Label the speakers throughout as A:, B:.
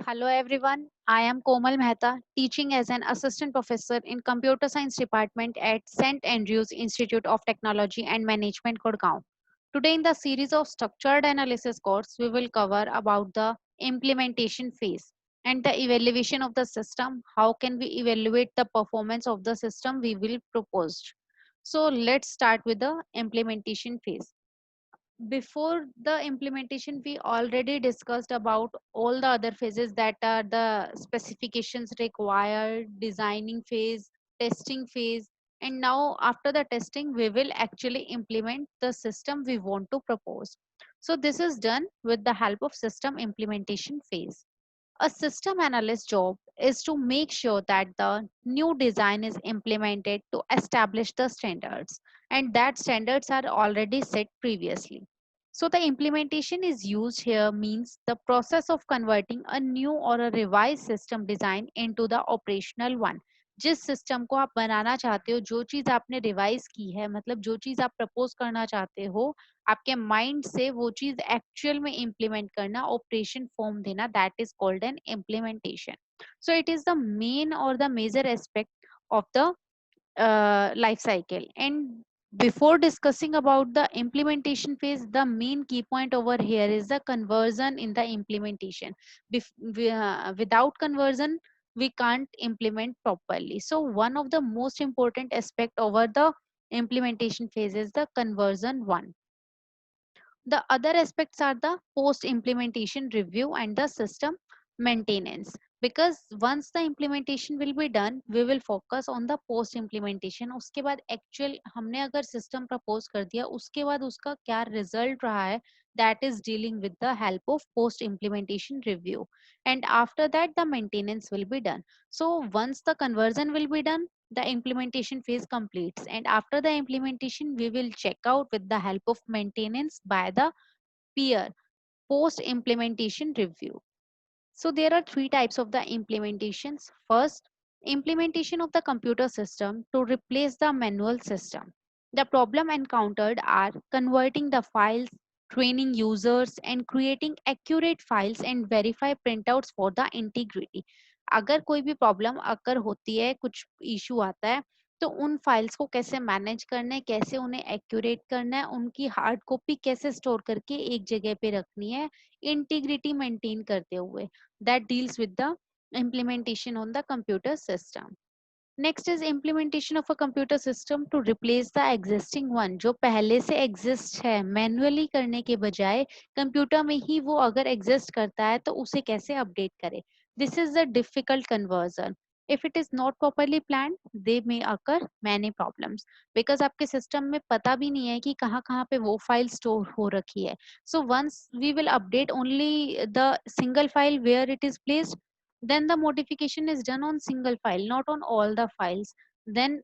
A: Hello everyone, I am Komal Mehta, teaching as an assistant professor in computer science department at St. Andrews Institute of Technology and Management, Gurgaon. Today in the series of structured analysis course, we will cover about the implementation phase and the evaluation of the system. How can we evaluate the performance of the system we will propose? So let's start with the implementation phase. Before the implementation, we already discussed about all the other phases, that are the specifications required, designing phase, testing phase, and now after the testing we will actually implement the system we want to propose. So this is done with the help of system implementation phase. A system analyst job is to make sure that the new design is implemented to establish the standards, and that standards are already set previously. So the implementation is used here means the process of converting a new or a revised system design into the operational one. जिस system को आप बनाना चाहते हो, जो चीज आपने revise की है, मतलब जो चीज आप प्रपोज करना चाहते हो, आपके माइंड से वो चीज एक्चुअल में इम्प्लीमेंट करना, ऑपरेशन फॉर्म देना, that is called an implementation. So it is the main और the major aspect of the life cycle. And before discussing about the implementation phase, the main key point over here is the conversion in the implementation. Without conversion we can't implement properly. So one of the most important aspect over the implementation phase is the conversion one. The other aspects are the post implementation review and the system maintenance. Because once the implementation will be done, we will focus on the post implementation. उसके बाद actual हमने अगर system propose कर दिया, उसके बाद उसका क्या result रहा है, that is dealing with the help of post implementation review. And after that the maintenance will be done. So once the conversion will be done, the implementation phase completes, and after the implementation we will check out with the help of maintenance by the peer post implementation review. So there are three types of the implementations. First, implementation of the computer system to replace the manual system. The problem encountered are converting the files, training users, and creating accurate files and verify printouts for the integrity. अगर कोई भी problem अगर होती है, कुछ issue आता है, तो उन फाइल्स को कैसे मैनेज करना है, कैसे उन्हें एक्यूरेट करना है, उनकी हार्ड कॉपी कैसे स्टोर करके एक जगह पे रखनी है, इंटीग्रिटी मेंटेन करते हुए. That deals with the implementation on the computer system. Next is implementation of a computer system to replace the existing one. जो पहले से exist है, manually करने के बजाय कंप्यूटर में ही वो अगर exist करता है तो उसे कैसे update करें. This is the difficult conversion. If it is not properly planned, they may occur many problems. Because आपके system में पता भी नहीं है कि कहाँ कहाँ पे वो file store हो रखी है. So once we will update only the single file where it is placed, then the modification is done on single file, not on all the files. Then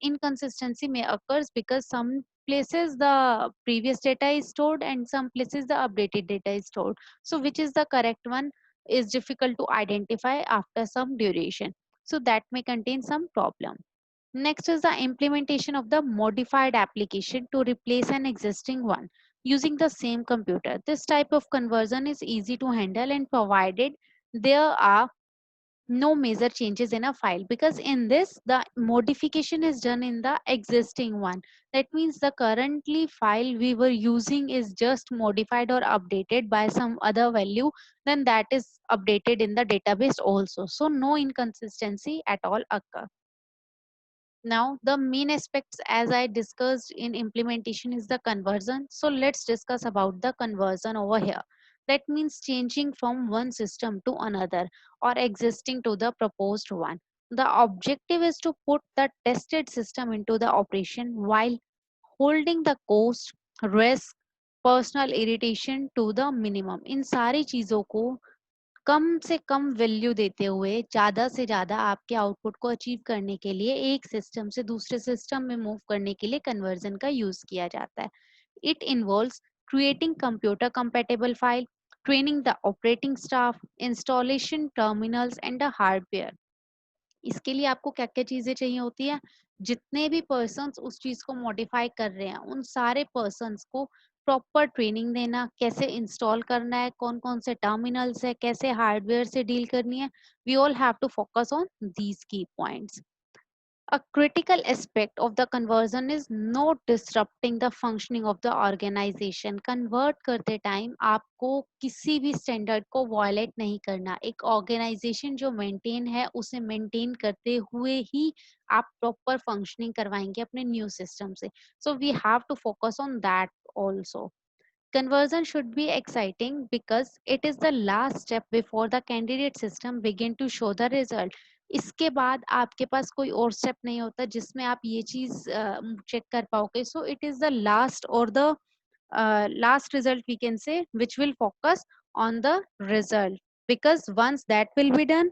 A: inconsistency may occurs because some places the previous data is stored and some places the updated data is stored. So which is the correct one is difficult to identify after some duration. So that may contain some problem. Next is the implementation of the modified application to replace an existing one using the same computer. This type of conversion is easy to handle and provided there are no major changes in a file, because in this the modification is done in the existing one. That means the currently file we were using is just modified or updated by some other value, then that is updated in the database also, so no inconsistency at all occur. Now the main aspects as I discussed in implementation is the conversion. So let's discuss about the conversion over here. That means changing from one system to another or existing to the proposed one. The objective is to put the tested system into the operation while holding the cost, risk, personal irritation to the minimum. इन सारी चीजों को कम से कम value देते हुए ज्यादा से ज्यादा आपके आउटपुट को अचीव करने के लिए एक सिस्टम से दूसरे सिस्टम में मूव करने के लिए कन्वर्जन का यूज किया जाता है. It involves creating computer compatible file, training the operating staff, installation terminals and the hardware. इसके लिए आपको क्या क्या चीजें चाहिए होती है, जितने भी पर्सन्स उस चीज को मॉडिफाई कर रहे हैं उन सारे पर्सन्स को प्रॉपर ट्रेनिंग देना, कैसे इंस्टॉल करना है, कौन कौन से टर्मिनल्स है, कैसे हार्डवेयर से डील करनी है, we all have to focus on these key points. A critical aspect of the conversion is not disrupting the functioning of the organization. Convert करते टाइम आपको किसी भी स्टैंडर्ड को वायलेट नहीं करना. एक ऑर्गेनाइजेशन जो मेंटेन है उसे मेंटेन करते हुए ही आप प्रॉपर फंक्शनिंग करवाएंगे अपने न्यू सिस्टम से. So we have to focus on that also. Conversion should be exciting because it is the last step before the candidate system begin to show the result. इसके बाद आपके पास कोई और step नहीं होता जिसमें आप ये चीज चेक कर पाओगे. सो इट इज द लास्ट और the last result we can say which will focus on the result, because once that will be done,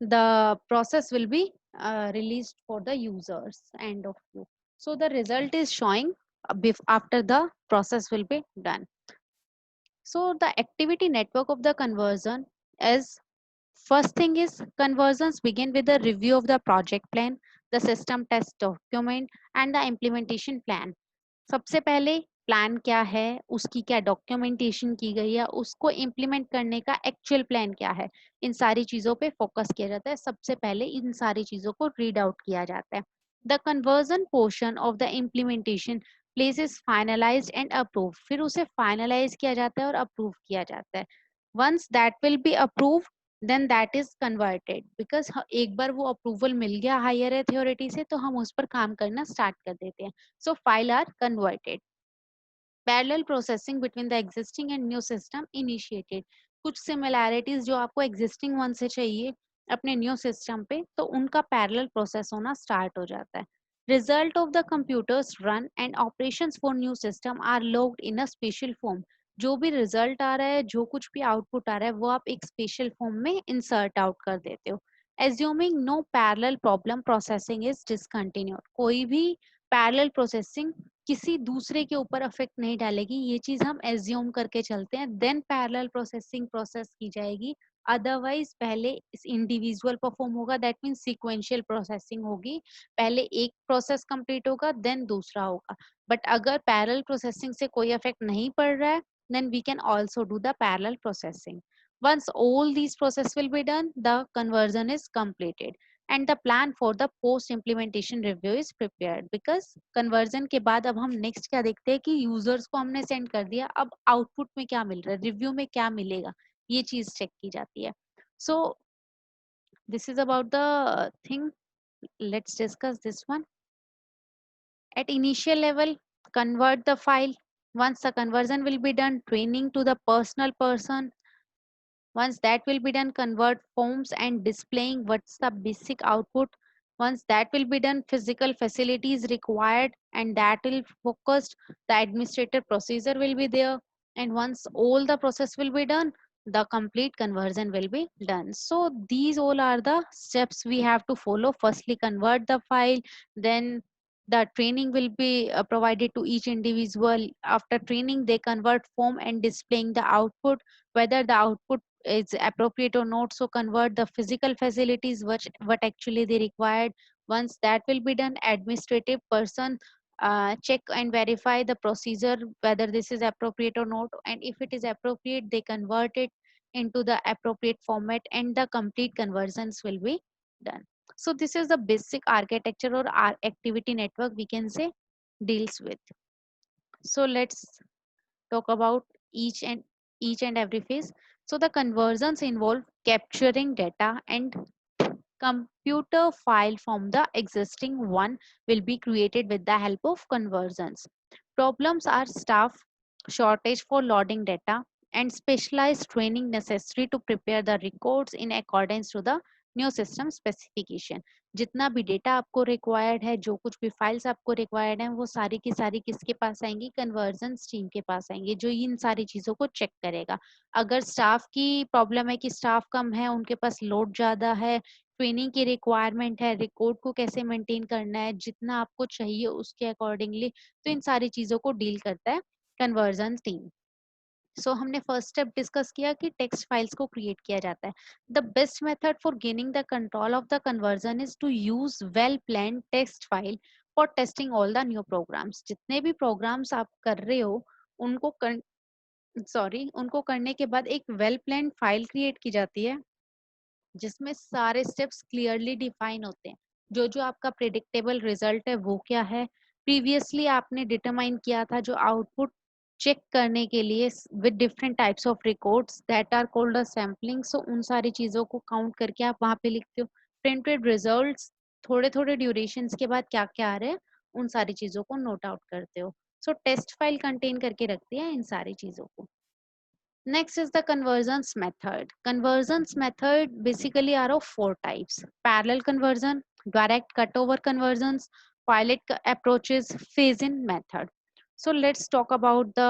A: the process will be released for the users end of view. So the result is showing after the process will be done. So the activity network of the conversion is, first thing is conversions begin with a review of the project plan, the system test document and the implementation plan. सबसे पहले plan क्या है, उसकी क्या documentation की गई है, उसको इम्प्लीमेंट करने का एक्चुअल प्लान क्या है, इन सारी चीजों पे फोकस किया जाता है. सबसे पहले इन सारी चीजों को रीड आउट किया जाता है. The conversion portion of the implementation place is finalise and approve. फिर उसे फाइनलाइज किया जाता है और अप्रूव किया जाता है. Once that will be approve, then that is converted. Because एक बार वो अप्रूवल मिल गया हायर अथॉरिटी से तो हम उस पर काम करना स्टार्ट कर देते हैं. So file are converted. Parallel processing between the existing and new system initiated. कुछ similarities जो आपको existing one से चाहिए अपने new system पे, तो उनका parallel process होना start हो जाता है. Result of the computers run and operations for new system are logged in a special form. जो भी result आ रहा है, जो कुछ भी output आ रहा है, वो आप एक special form में insert out कर देते हो. Assuming no parallel problem processing is discontinued. कोई भी पैरेलल प्रोसेसिंग किसी दूसरे के ऊपर अफेक्ट नहीं डालेगी, ये चीज हम एज्यूम करके चलते हैं. देन पैरेलल प्रोसेसिंग प्रोसेस की जाएगी. अदरवाइज पहले इस इंडिविजुअल परफॉर्म होगा, दैट मीन सीक्वेंशियल प्रोसेसिंग होगी. पहले एक प्रोसेस कंप्लीट होगा देन दूसरा होगा. बट अगर पैरेलल प्रोसेसिंग से कोई इफेक्ट नहीं पड़ रहा है, then we can also do the parallel processing. once all these process will be done, the conversion is completed and the plan for the post implementation review is prepared. because conversion के बाद अब हम next क्या देखते हैं कि users को हमने send कर दिया, अब output में क्या मिल रहा है, review में क्या मिलेगा, ये चीज check की जाती है. So this is about the thing. Let's discuss this one. At initial level, convert the file. Once the conversion will be done, training to the personal person. Once that will be done, convert forms and displaying what's the basic output. Once that will be done, physical facilities required and that will focused, the administrative procedure will be there. And once all the process will be done, the complete conversion will be done. So these all are the steps we have to follow. Firstly, convert the file, then the training will be provided to each individual. After training, they convert form and displaying the output, whether the output is appropriate or not. So convert the physical facilities which what actually they required. Once that will be done, administrative person check and verify the procedure whether this is appropriate or not, and if it is appropriate they convert it into the appropriate format and the complete conversions will be done. So this is the basic architecture or our activity network we can say deals with. So let's talk about each and every phase. So the conversions involve capturing data and computer file from the existing one will be created with the help of conversions. Problems are staff shortage for loading data and specialized training necessary to prepare the records in accordance to the new system specification. जितना भी data आपको required है, जो कुछ भी files आपको required है, वो सारी की सारी किसके पास आएंगी, कन्वर्जन टीम के पास आएंगे, जो इन सारी चीजों को चेक करेगा. अगर स्टाफ की प्रॉब्लम है कि स्टाफ कम है, उनके पास लोड ज्यादा है, ट्रेनिंग की रिक्वायरमेंट है, रिकॉर्ड को कैसे मेंटेन करना है, जितना आपको चाहिए उसके अकॉर्डिंगली, तो इन सारी चीजों को डील करता है कन्वर्जन टीम. सो हमने फर्स्ट स्टेप डिस्कस किया कि टेक्स्ट फाइल्स को क्रिएट किया जाता है. The best method for gaining the control of the conversion is to use well plan text file for testing all the new programs. जितने भी programmes आप कर रहे हो उनको उनको करने के बाद एक वेल प्लान फाइल क्रिएट की जाती है जिसमें सारे स्टेप्स क्लियरली डिफाइन होते हैं। जो जो आपका प्रिडिक्टेबल रिजल्ट है वो क्या है, प्रीवियसली आपने डिटरमाइन किया था जो आउटपुट चेक करने के लिए with different types of records that are called a sampling. So उन सारी चीजों को काउंट करके आप वहां पे लिखते हो। प्रिंटेड रिजल्ट्स, थोड़े थोड़े ड्यूरेशंस के बाद क्या क्या आ रहे हैं उन सारी चीजों को नोट आउट करते हो। सो टेस्ट फाइल कंटेन करके रखती है इन सारी चीजों को। Next is the conversions method. Conversions method basically are of four types: parallel conversion, direct cutover conversions, approaches, phase-in method. So let's talk about the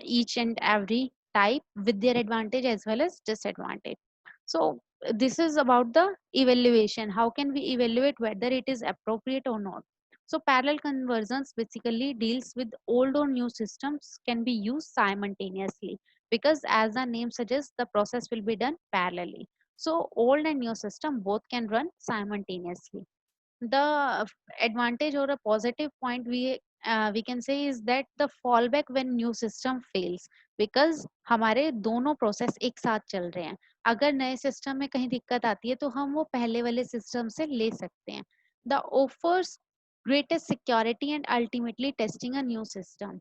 A: each and every type with their advantage as well as disadvantage. So this is about the evaluation. How can we evaluate whether it is appropriate or not? So parallel conversions basically deals with old or new systems can be used simultaneously because as the name suggests the process will be done parallelly. So old and new system both can run simultaneously. The advantage or a positive point we can say is that the fallback when new system fails, because हमारे दोनों process एक साथ चल रहे हैं। अगर नए system में कहीं दिक्कत आती है तो हम वो पहले वाले सिस्टम से ले सकते हैं। The offers greatest security and ultimately testing a new system,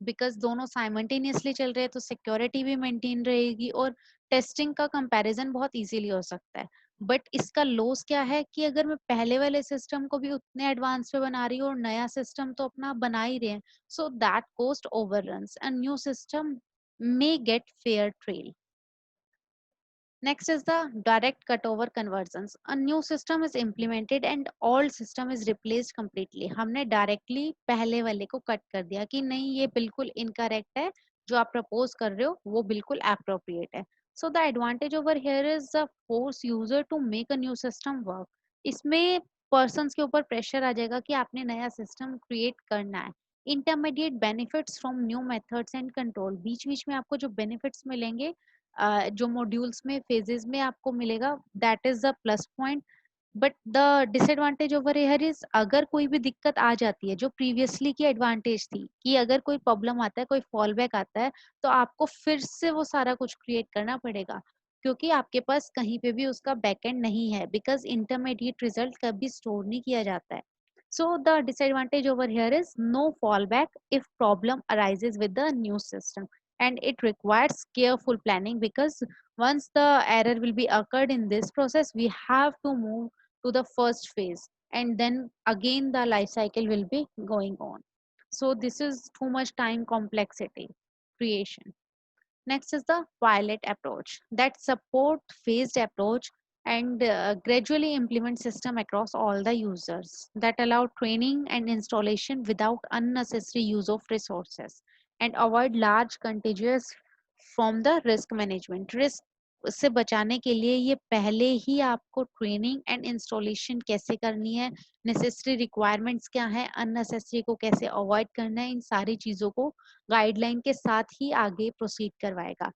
A: because दोनों साइमल्टेनियसली चल रहे हैं तो सिक्योरिटी भी मेंटेन रहेगी और टेस्टिंग का कंपैरिजन बहुत इजीली हो सकता है। बट इसका लॉस क्या है कि अगर मैं पहले वाले सिस्टम को भी उतने एडवांस पे बना रही हूँ और नया सिस्टम तो अपना बना ही रहे हैं, so that cost overruns and new system may get fair trail. Next is the direct cutover conversions. A new system is implemented and old system is replaced completely. हमने directly पहले वाले को cut कर दिया कि नहीं ये बिल्कुल incorrect है, जो आप propose कर रहे हो वो बिल्कुल appropriate है. So the advantage over here is the force user to make a new system work. इसमें persons के ऊपर pressure आ जाएगा कि आपने नया system create करना है. Intermediate benefits from new methods and control. बीच बीच में आपको जो benefits मिलेंगे जो मॉड्यूल्स में फेजेस में आपको मिलेगा, that is the plus point. But the disadvantage over here is अगर कोई भी दिक्कत आ जाती है, जो प्रीवियसली की एडवांटेज थी कि अगर कोई प्रॉब्लम आता है, कोई फॉल बैक आता है, तो आपको फिर से वो सारा कुछ क्रिएट करना पड़ेगा क्योंकि आपके पास कहीं पे भी उसका बैकएंड नहीं है, बिकॉज इंटरमीडिएट रिजल्ट कभी स्टोर नहीं किया जाता है। So the disadvantage over here is no fallback if problem arises with the new system, and it requires careful planning because once the error will be occurred in this process, we have to move to the first phase and then again the life cycle will be going on. So this is too much time complexity creation. Next is the pilot approach that support phased approach and gradually implement system across all the users that allow training and installation without unnecessary use of resources and avoid large contagious from the risk management. Risk से बचाने के लिए ये पहले ही आपको training and installation कैसे करनी है, नेसेसरी रिक्वायरमेंट्स क्या है, अननेसेसरी को कैसे अवॉइड करना है, इन सारी चीजों को गाइडलाइन के साथ ही आगे प्रोसीड करवाएगा।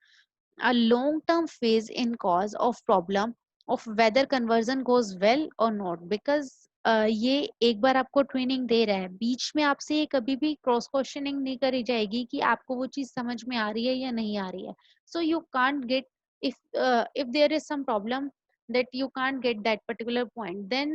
A: A long term phase in cause of problem of whether conversion goes well or not, because ये एक बार आपको ट्रेनिंग दे रहा है, बीच में आपसे ये कभी भी क्रॉस क्वेश्चनिंग नहीं करी जाएगी कि आपको वो चीज समझ में आ रही है या नहीं आ रही है। So you can't get if there is some problem that you can't get that particular point, then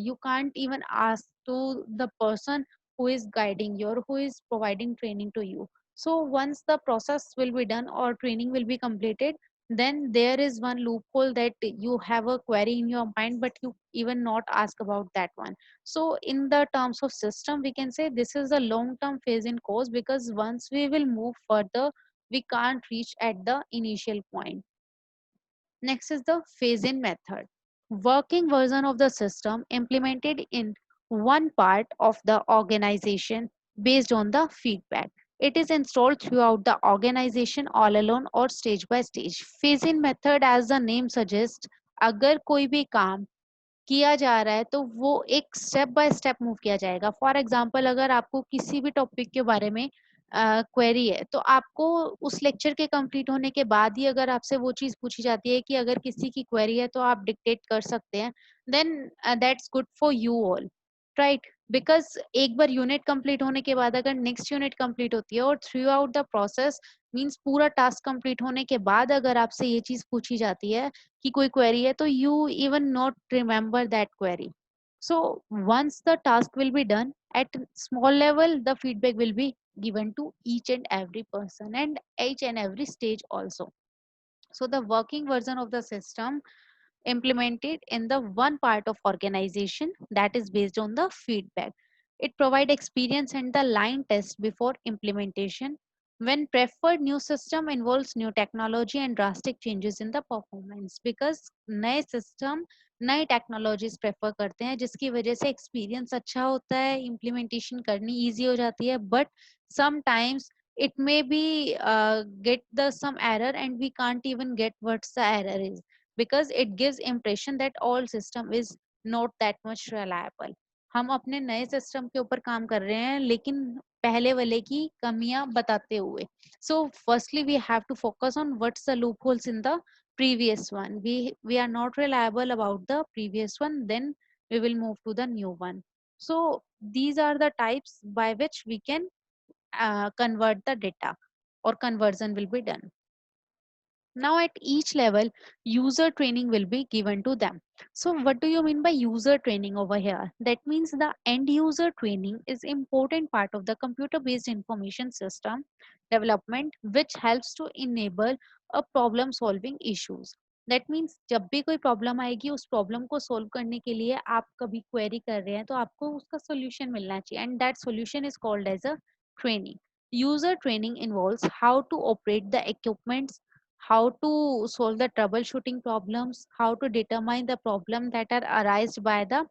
A: you can't even ask to the person who is guiding you or who is providing training to you. So once the process will be done or training will be completed, then there is one loophole that you have a query in your mind but you even not ask about that one. So in the terms of system, we can say this is a long term phase in course, because once we will move further, we can't reach at the initial point. Next is the phase-in method. Working version of the system implemented in one part of the organization based on the feedback. It is installed throughout the organization all alone or stage by stage. Phase-in method, as the name suggests, अगर कोई भी काम किया जा रहा है तो वो एक स्टेप बाय स्टेप मूव किया जाएगा। फॉर एग्जांपल, अगर आपको किसी भी टॉपिक के बारे में क्वेरी है तो आपको उस लेक्चर के कंप्लीट होने के बाद ही अगर आपसे वो चीज पूछी जाती है कि अगर किसी की क्वेरी है तो आप डिक्टेट कर सकते हैं, then that's good for you all. Right, because एक बार यूनिट कंप्लीट होने के बाद अगर नेक्स्ट यूनिट कंप्लीट होती है और through out the process means पूरा टास्क कंप्लीट होने के बाद अगर आपसे ये चीज पूछी जाती है कि कोई क्वेरी है, तो you even not remember that query. So once the task will be done at small level, the feedback will be given to each and every person and each and every stage also. So the working version of the system implemented in the one part of organization that is based on the feedback. It provide experience and the line test before implementation. When preferred new system involves new technology and drastic changes in the performance, because नए system नई technologies prefer करते हैं जिसकी वजह से experience अच्छा होता है, इम्प्लीमेंटेशन करनी इजी हो जाती है, but sometimes it may be get the some error and we can't even get what's the error is, because it gives impression that all system is not that much reliable. हम अपने नए system के ऊपर काम कर रहे हैं लेकिन पहले वाले की कमियां बताते हुए. So firstly we have to focus on what's the loopholes in the previous one. We are not reliable about the previous one, then we will move to the new one. So these are the types by which we can convert the data or conversion will be done. Now at each level, user training will be given to them. So what do you mean by user training over here? That means the end user training is important part of the computer based information system development, which helps to enable a problem solving issues. That means जब भी कोई problem आएगी उस problem को solve करने के लिए आप कभी क्वेरी कर रहे हैं तो आपको उसका सोल्यूशन मिलना चाहिए, and that solution is called as a training. User training involves how to operate the equipment, how to solve the troubleshooting problems, how to determine the problem that are arised by the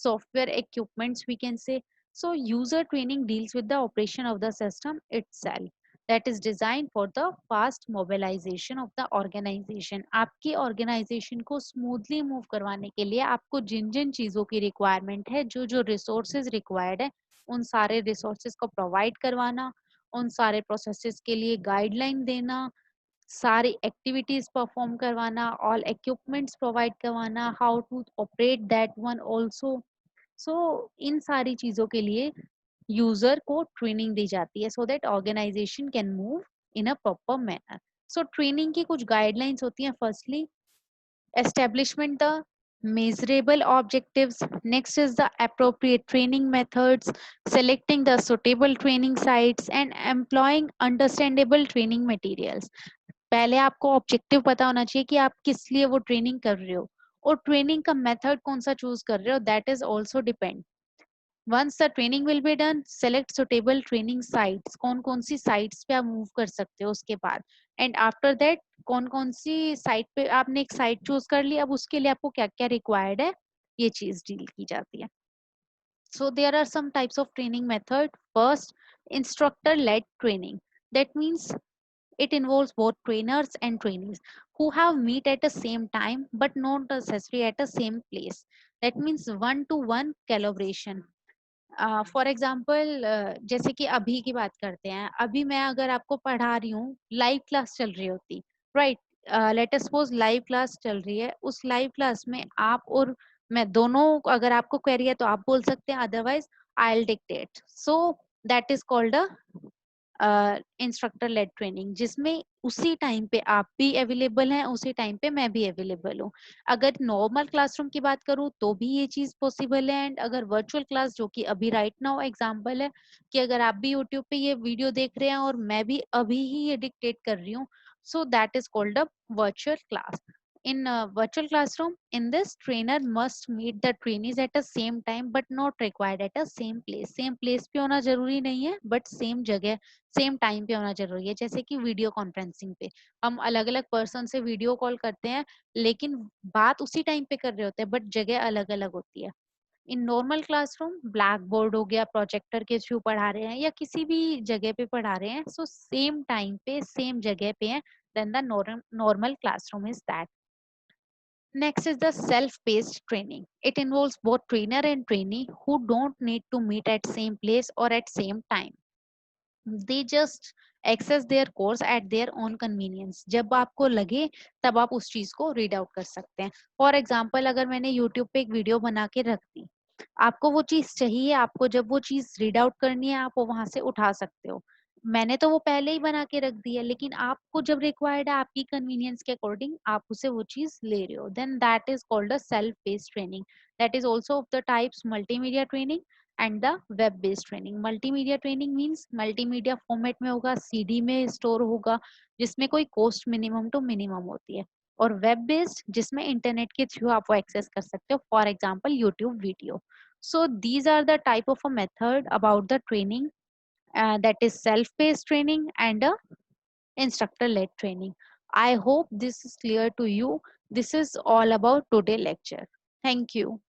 A: software equipments, we can say. So user training deals with the operation of the system itself that is designed for the fast mobilization of the organization. आपकी organization को smoothly move करवाने के लिए आपको जिन जिन चीजों की requirement है, जो जो resources required है, उन सारे resources को provide करवाना, उन सारे processes के लिए guideline देना, सारी एक्टिविटीज परफॉर्म करवाना, ऑल इक्विपमेंट्स प्रोवाइड करवाना, how to operate that one also. So इन सारी चीजों के लिए यूजर को ट्रेनिंग दी जाती है so that organisation can move in a proper manner. So training की कुछ गाइडलाइंस होती हैं. Firstly establishment the measurable objectives, next is the appropriate training methods, selecting the suitable training sites and employing understandable training materials. पहले आपको objective पता होना चाहिए कि आप किस लिए वो ट्रेनिंग कर रहे हो, और ट्रेनिंग का मेथड कौन सा चूज कर रहे हो, that is also depend. Once the training will be done, select suitable training sites, कौन कौन सी साइट्स पे आप मूव कर सकते हो उसके बाद, एंड आफ्टर दैट कौन कौन सी साइट पे आपने एक साइट चूज कर ली, अब उसके लिए आपको क्या क्या रिक्वायर्ड है, ये चीज डील की जाती है. So there are some types of training method. First, instructor led training. That means it involves both trainers and trainees who have meet at the same time but not necessarily at the same place. That means one to one collaboration. For example जैसे कि अभी की बात करते हैं, अभी मैं अगर आपको पढ़ा रही हूँ, लाइव क्लास चल रही होती, right, let us suppose live class चल रही है, उस लाइव क्लास में आप और मैं दोनों, अगर आपको क्वेरी है तो आप बोल सकते हैं, otherwise I will dictate. So that is called a instructor led training, जिसमें उसी टाइम पे आप भी अवेलेबल हैं, उसी टाइम पे मैं भी अवेलेबल हूँ. अगर नॉर्मल क्लासरूम की बात करूँ तो भी ये चीज पॉसिबल है, एंड अगर वर्चुअल क्लास, जो कि अभी राइट नाउ एग्जांपल है कि अगर आप भी यूट्यूब पे ये वीडियो देख रहे हैं और मैं भी अभी ही ये डिक्टेट कर रही हूँ, so that is called a virtual class. In a virtual classroom, in this trainer must meet the trainees at the same time but not required at the same place. Same place पे होना जरूरी नहीं है, but same जगह same time पे होना जरूरी है. जैसे कि वीडियो कॉन्फ्रेंसिंग पे हम अलग अलग पर्सन से वीडियो कॉल करते हैं, लेकिन बात उसी टाइम पे कर रहे होते हैं, बट जगह अलग अलग होती है. In normal classroom, black board हो गया, प्रोजेक्टर के थ्रू पढ़ा रहे हैं या किसी भी जगह पे पढ़ा रहे हैं, सो सेम टाइम पे सेम जगह पे है, then the normal classroom is that. Next is the self-paced training. It involves both trainer and trainee who don't need to meet at same place or at same time. They just access their course at their own convenience. जब आपको लगे तब आप उस चीज को read out कर सकते हैं. फॉर एग्जाम्पल, अगर मैंने यूट्यूब पे एक वीडियो बना के रख दी, आपको वो चीज चाहिए, आपको जब वो चीज रीड आउट करनी है आप वो वहां से उठा सकते हो। मैंने तो वो पहले ही बना के रख दी है, लेकिन आपको जब रिक्वायर्ड है आपकी कन्वीनियंस के अकॉर्डिंग आप उसे वो चीज ले रहे हो, then that is called a self based training. That is also of the types multimedia training and the web based training. Multimedia training means multimedia format में होगा, सीडी में स्टोर होगा, जिसमें कोई कॉस्ट मिनिमम टू मिनिमम होती है। और web based जिसमें इंटरनेट के थ्रू आप वो एक्सेस कर सकते हो, for example YouTube video. So these are the type of a method about the training, that is self-paced training and a instructor-led training. I hope this is clear to you. This is all about today lecture. Thank you.